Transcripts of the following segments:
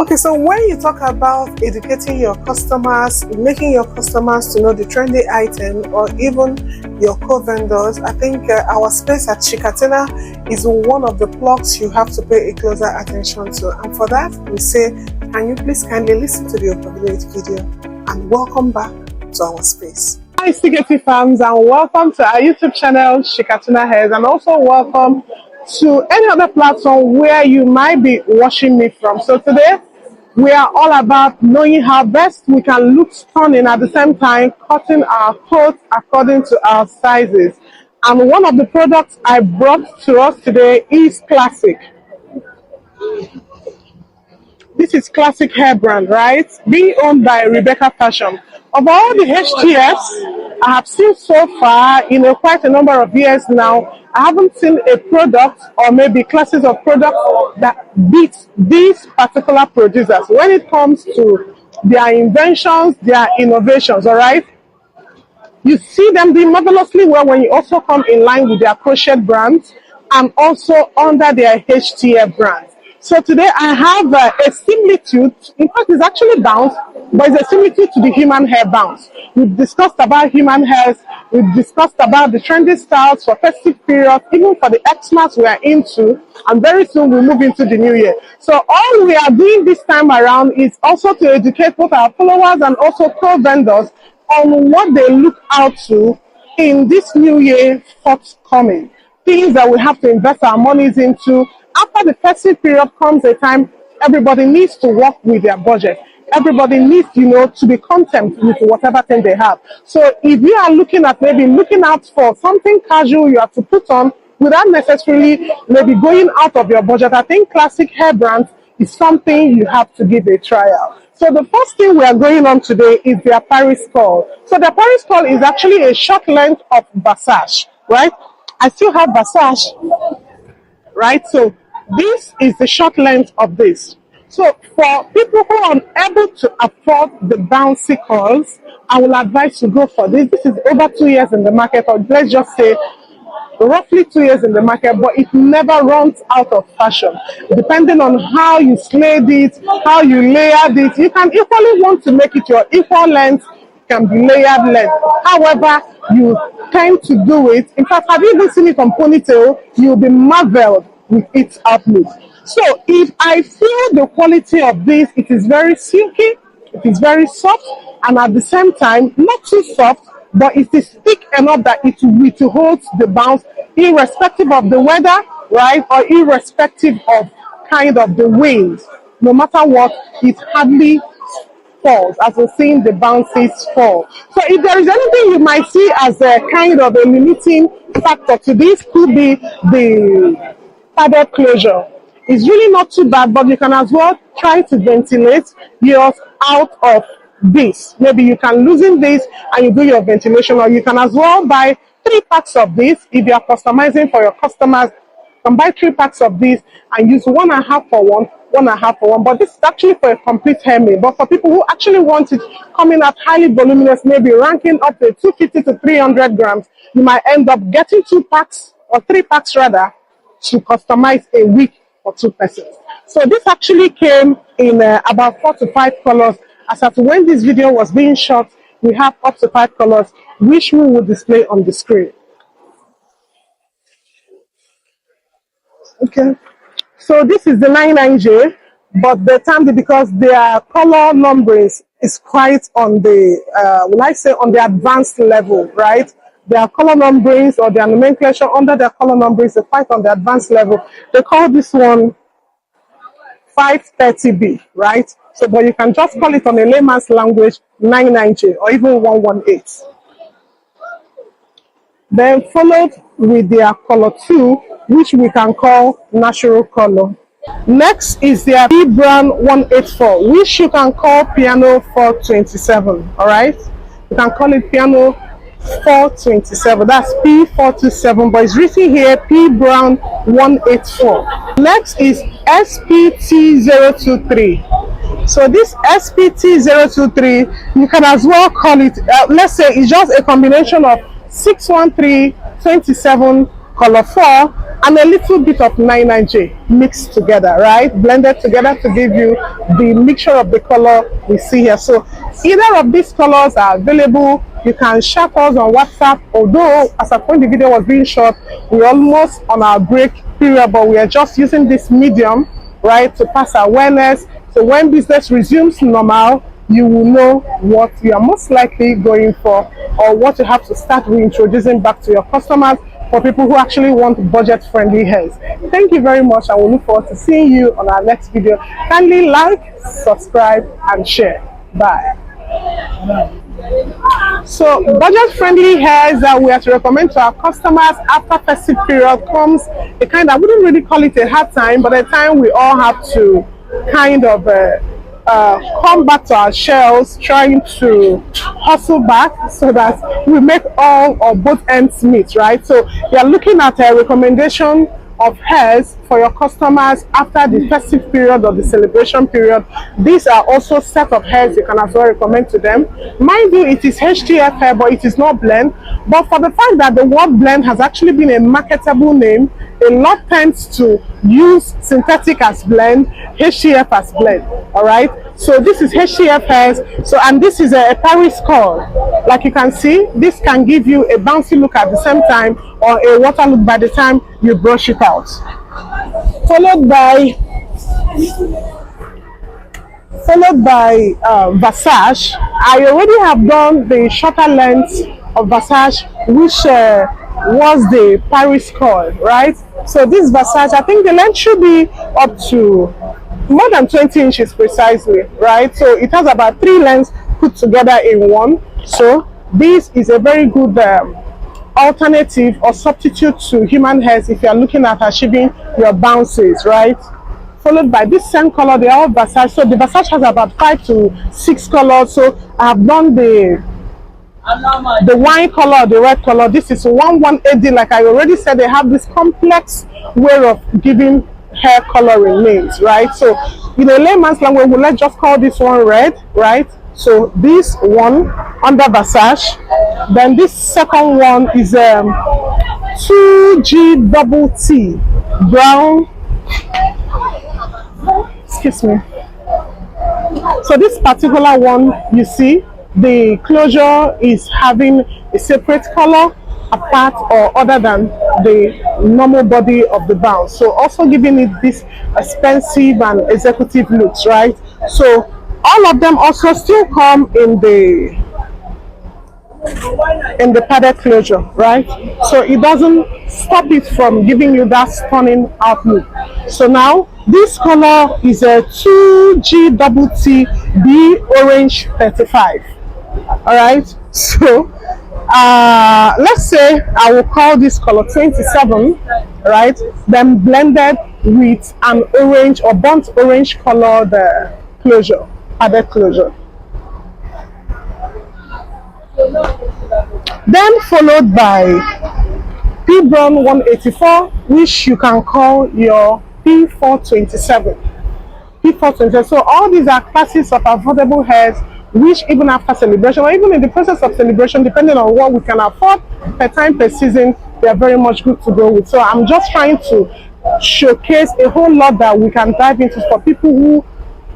Okay, so when you talk about educating your customers, making your customers to know the trendy item, or even your co-vendors, I think our space at Shikatina is one of the plugs you have to pay a closer attention to. And for that, we say, can you please kindly listen to the overview video, and welcome back to our space. Hi CKT fans, and welcome to our YouTube channel Shikatina Hairs, and also welcome to any other platform where you might be watching me from. So today we are all about knowing how best we can look stunning at the same time cutting our clothes according to our sizes. And one of the products I brought to us today is Classic. This is Classic hair brand, right? Being owned by Rebecca Fashion. Of all the HTFs I have seen so far in quite a number of years now, I haven't seen a product or maybe classes of products that beats these particular producers when it comes to their inventions, their innovations, all right? You see them doing marvelously well when you also come in line with their crochet brands and also under their HTF brand. So today I have a similitude, in fact it's actually bounce, but it's a similitude to the human hair bounce. We've discussed about human hairs, we've discussed about the trendy styles for festive period, even for the Xmas we are into, and very soon we move into the new year. So all we are doing this time around is also to educate both our followers and also co-vendors on what they look out to in this new year forthcoming. Things that we have to invest our monies into. After the festive period comes a time everybody needs to work with their budget. Everybody needs, to be content with whatever thing they have. So if you are looking at maybe looking out for something casual you have to put on without necessarily maybe going out of your budget, I think Classic hair brand is something you have to give a trial. So the first thing we are going on today is their Paris curl. So the Paris curl is actually a short length of Bassage, right? I still have Bassage, right? So this is the short length of this. So for people who are unable to afford the bouncy curls, I will advise to go for this. This is over 2 years in the market, or let's just say roughly 2 years in the market, but it never runs out of fashion. Depending on how you slayed it, how you layered it, you can equally want to make it your equal length, can be layered length. However you tend to do it, in fact, have you even seen it on ponytail? You'll be marveled with its outlook. So if I feel the quality of this, it is very silky, it is very soft, and at the same time, not too soft, but it is thick enough that it holds the bounce irrespective of the weather, right? Or irrespective of kind of the winds. No matter what, it hardly falls, as we're seeing the bounces fall. So if there is anything you might see as a kind of a limiting factor to this, could be the padded closure. It's really not too bad, but you can as well try to ventilate yours out of this. Maybe you can loosen this and you do your ventilation, or you can as well buy 3 packs of this. If you are customizing for your customers, you can buy 3 packs of this and use 1.5 for 1, 1.5 for 1. But this is actually for a complete hair made. But for people who actually want it coming out highly voluminous, maybe ranking up to 250 to 300 grams, you might end up getting 2 packs or 3 packs rather to customize a wig for 2 persons. So this actually came in about 4 to 5 colors. As at when this video was being shot, we have up to 5 colors, which we will display on the screen. Okay, so this is the 99J, but the time, because their color numbering is quite on the, will I say, on the advanced level, right? Their color numberings or their nomenclature under their color numberings are quite on the advanced level. They call this one 530B, right? So, but you can just call it on a layman's language 99J or even 118. Then followed with their color 2, which we can call natural color. Next is their P brand 184, which you can call piano 427. All right, you can call it piano 427. That's P427, but it's written here P brand 184. Next is SPT023. So this SPT023, you can as well call it, let's say it's just a combination of 61327 color 4 and a little bit of 99J mixed together, right? Blended together to give you the mixture of the color we see here. So either of these colors are available. You can chat us on WhatsApp, although as at when the video was being shot, we're almost on our break period, but we are just using this medium, right, to pass awareness. So when business resumes normal, you will know what you are most likely going for, or what you have to start reintroducing back to your customers for people who actually want budget-friendly hairs. Thank you very much, and we look forward to seeing you on our next video. Kindly like, subscribe, and share. Bye. So budget-friendly hairs that we are to recommend to our customers after festive period comes a kind, I wouldn't really call it a hard time, but a time we all have to kind of come back to our shelves, trying to hustle back so that we make all or both ends meet, right? So we are looking at a recommendation of hairs for your customers after the festive period or the celebration period. These are also set of hairs you can as well recommend to them. Mind you, it is HTF hair, but it is not blend. But for the fact that the word blend has actually been a marketable name, a lot tends to use synthetic as blend, HTF as blend. All right, so this is HTF hairs. So, and this is a Paris curl. Like you can see, this can give you a bouncy look at the same time, or a water look by the time you brush it out. Followed by Visage. I already have done the shorter length of Visage, which was the Paris curl, right? So this Visage, I think the length should be up to more than 20 inches precisely, right? So it has about 3 lengths put together in one. So this is a very good alternative or substitute to human hairs if you are looking at achieving your bounces, right? Followed by this same color, they are all Visage. So the Visage has about 5 to 6 colors. So I have done the wine color, the red color. This is 1180. Like I already said, they have this complex way of giving hair coloring names, right? So in a layman's language, let's just call this one red, right? So this one under Visage. Then this second one is 2G double T brown. Excuse me. So this particular one, you see, the closure is having a separate color apart or other than the normal body of the bounce. So also giving it this expensive and executive looks, right? So all of them also still come in the padded closure, right? So it doesn't stop it from giving you that stunning outlook. So now this color is a 2G double T B orange 35. All right, so let's say I will call this color 27, right? Then blended with an orange or burnt orange colored closure, padded closure. Then followed by P Brown 184, which you can call your P427. P427. So all these are classes of affordable hairs, which even after celebration or even in the process of celebration, depending on what we can afford per time, per season, they are very much good to go with. So I'm just trying to showcase a whole lot that we can dive into for people who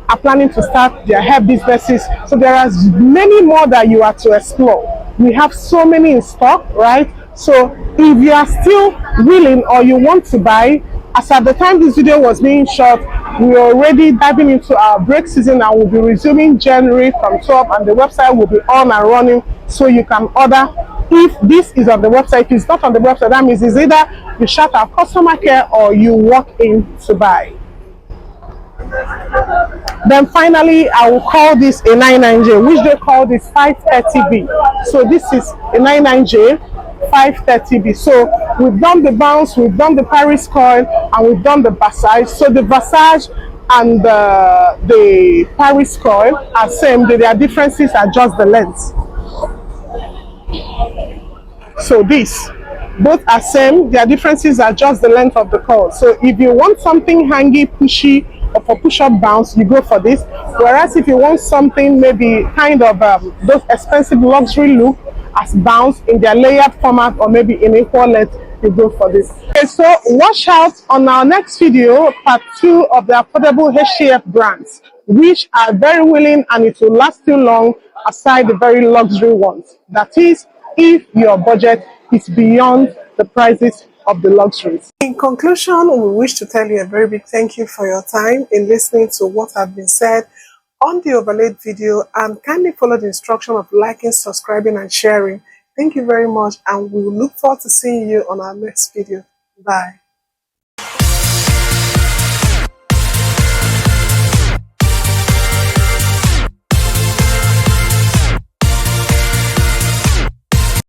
are planning to start their hair businesses. So there are many more that you are to explore. We have so many in stock, right? So if you are still willing or you want to buy, as at the time this video was being shot, we are already diving into our break season and we'll be resuming January from 12, and the website will be on and running, so you can order. If this is on the website, if it's not on the website, that means it's either you shout our customer care or you walk in to buy. Then finally, I will call this a 99J, which they call this 530B. So this is a 99J 530B. So we've done the bounce, we've done the Paris coil, and we've done the Visage. So the Visage and the Paris coil are same. Their differences are just the length. So these both are same. Their differences are just the length of the coil. So if you want something hangy, pushy, or for push-up bounce, you go for this. Whereas if you want something maybe kind of those expensive luxury look as bounce in their layered format or maybe in equal length, you go for this. Okay, so watch out on our next video, part 2 of the affordable HTF brands, which are very willing and it will last you long aside the very luxury ones. That is, if your budget is beyond the prices of the luxuries. In conclusion, we wish to tell you a very big thank you for your time in listening to what has been said on the overlaid video, and kindly follow the instruction of liking, subscribing and sharing. Thank you very much, and we look forward to seeing you on our next video. Bye.